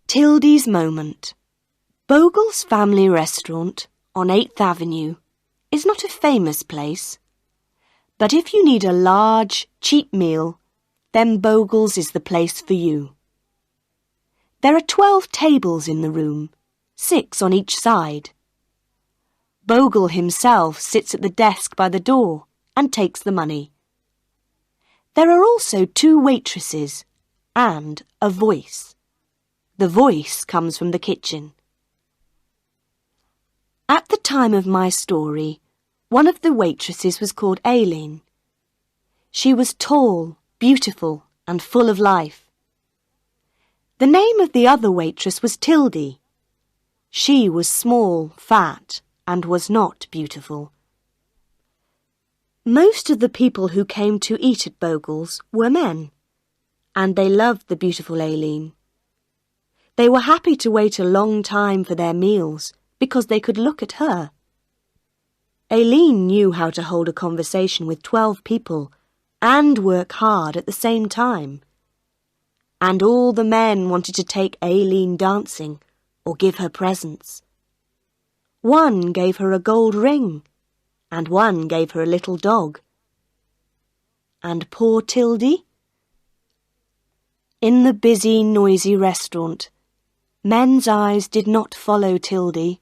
Tildy's moment. Bogle's family restaurant on 8th Avenue is not a famous place, but if you need a large, cheap meal, then Bogle's is the place for you. There are 12 tables in the room, 6 on each side. Bogle himself sits at the desk by the door and takes the money. There are also 2 waitresses and a voice. The voice comes from the kitchen. At the time of my story, one of the waitresses was called Aileen. She was tall, beautiful, and full of life. The name of the other waitress was Tildy. She was small, fat, and was not beautiful. Most of the people who came to eat at Bogle's were men, and they loved the beautiful Aileen. They were happy to wait a long time for their meals because they could look at her. Aileen knew how to hold a conversation with 12 people and work hard at the same time. And all the men wanted to take Aileen dancing or give her presents. One gave her a gold ring, and one gave her a little dog. And poor Tildy? In the busy, noisy restaurant, men's eyes did not follow Tildy.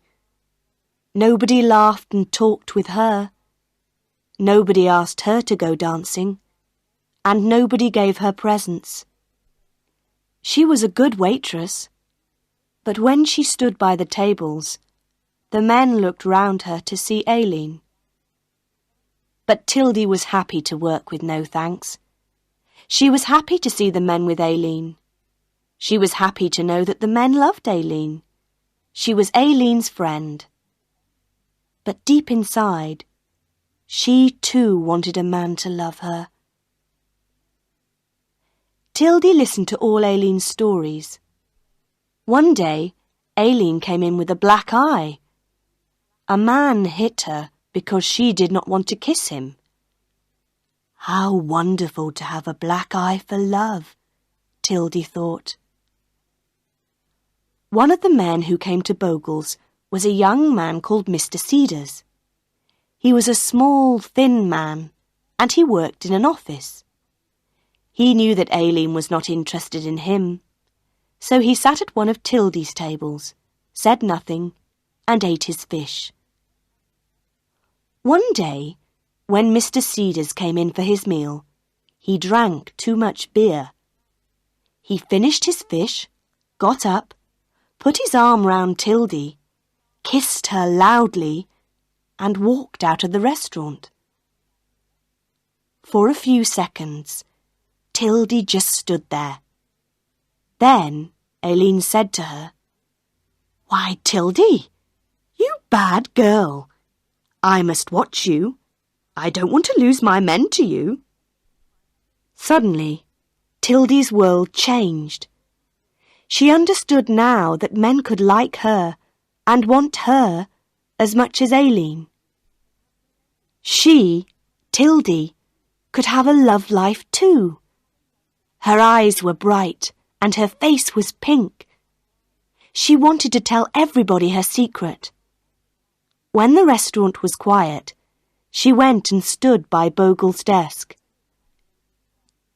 Nobody laughed and talked with her. Nobody asked her to go dancing, and nobody gave her presents. She was a good waitress, but when she stood by the tables, the men looked round her to see Aileen. But Tildy was happy to work with no thanks. She was happy to see the men with Aileen. She was happy to know that the men loved Aileen. She was Aileen's friend. But deep inside, she too wanted a man to love her. Tildy listened to all Aileen's stories. One day, Aileen came in with a black eye. A man hit her because she did not want to kiss him. How wonderful to have a black eye for love, Tildy thought. One of the men who came to Bogle's was a young man called Mr. Cedars. He was a small, thin man, and he worked in an office. He knew that Aileen was not interested in him, so he sat at one of Tildy's tables, said nothing, and ate his fish. One day, when Mr. Cedars came in for his meal, he drank too much beer. He finished his fish, got up, put his arm round Tildy, kissed her loudly, and walked out of the restaurant. For a few seconds, Tildy just stood there. Then Aileen said to her, "Why, Tildy, you bad girl. I must watch you. I don't want to lose my men to you." Suddenly, Tildy's world changed. She understood now that men could like her and want her as much as Aileen. She, Tildy, could have a love life too. Her eyes were bright and her face was pink. She wanted to tell everybody her secret. When the restaurant was quiet, she went and stood by Bogle's desk.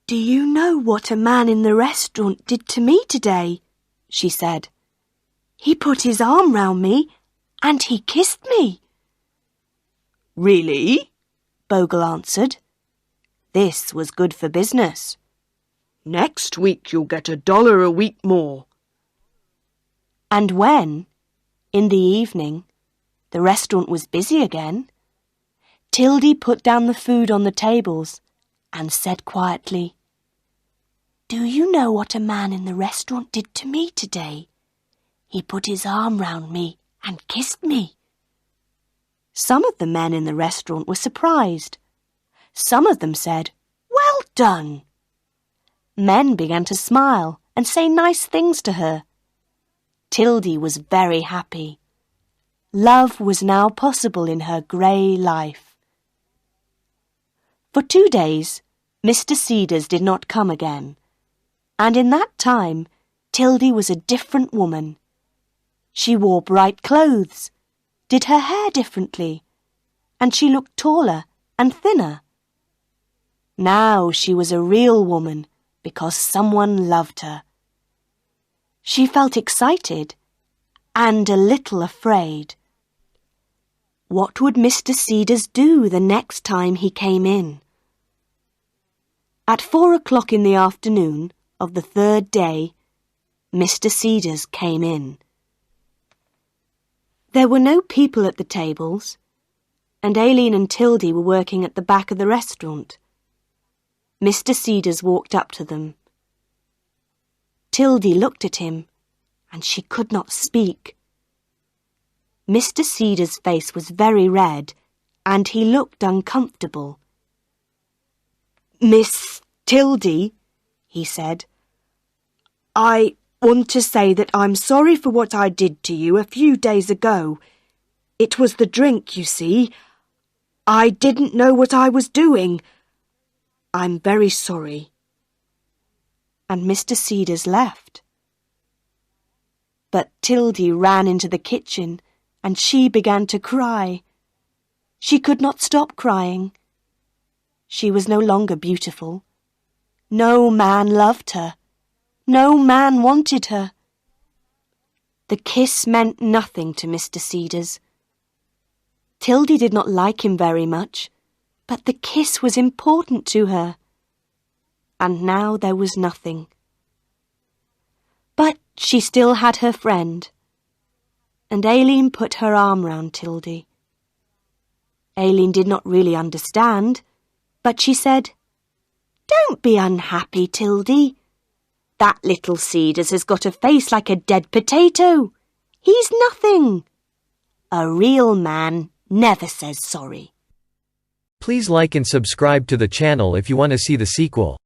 "Do you know what a man in the restaurant did to me today?" she said. "He put his arm round me and he kissed me." "Really?" Bogle answered. This was good for business. "Next week you'll get $1 a week more." And when, in the evening, the restaurant was busy again, Tildy put down the food on the tables and said quietly, "Do you know what a man in the restaurant did to me today? He put his arm round me and kissed me." Some of the men in the restaurant were surprised. Some of them said, "Well done." Men began to smile and say nice things to her. Tildy was very happy. Love was now possible in her grey life. For 2 days, Mr. Cedars did not come again, and in that time, Tildy was a different woman. She wore bright clothes, did her hair differently, and she looked taller and thinner. Now she was a real woman because someone loved her. She felt excited and a little afraid. What would Mr. Cedars do the next time he came in? At 4 o'clock in the afternoon of the third day, Mr. Cedars came in. There were no people at the tables, and Aileen and Tildy were working at the back of the restaurant. Mr. Cedars walked up to them. Tildy looked at him, and she could not speak. Mr. Cedars' face was very red, and he looked uncomfortable. "Miss Tildy," he said, "I want to say that I'm sorry for what I did to you a few days ago. It was the drink, you see. I didn't know what I was doing. I'm very sorry." And Mr. Cedars left. But Tildy ran into the kitchen and she began to cry. She could not stop crying. She was no longer beautiful. No man loved her. No man wanted her. The kiss meant nothing to Mr. Cedars. Tildy did not like him very much, but the kiss was important to her. And now there was nothing. But she still had her friend, and Aileen put her arm round Tildy. Aileen did not really understand, but she said, "Don't be unhappy, Tildy. That little Cedars has got a face like a dead potato. He's nothing. A real man never says sorry." Please like and subscribe to the channel if you want to see the sequel.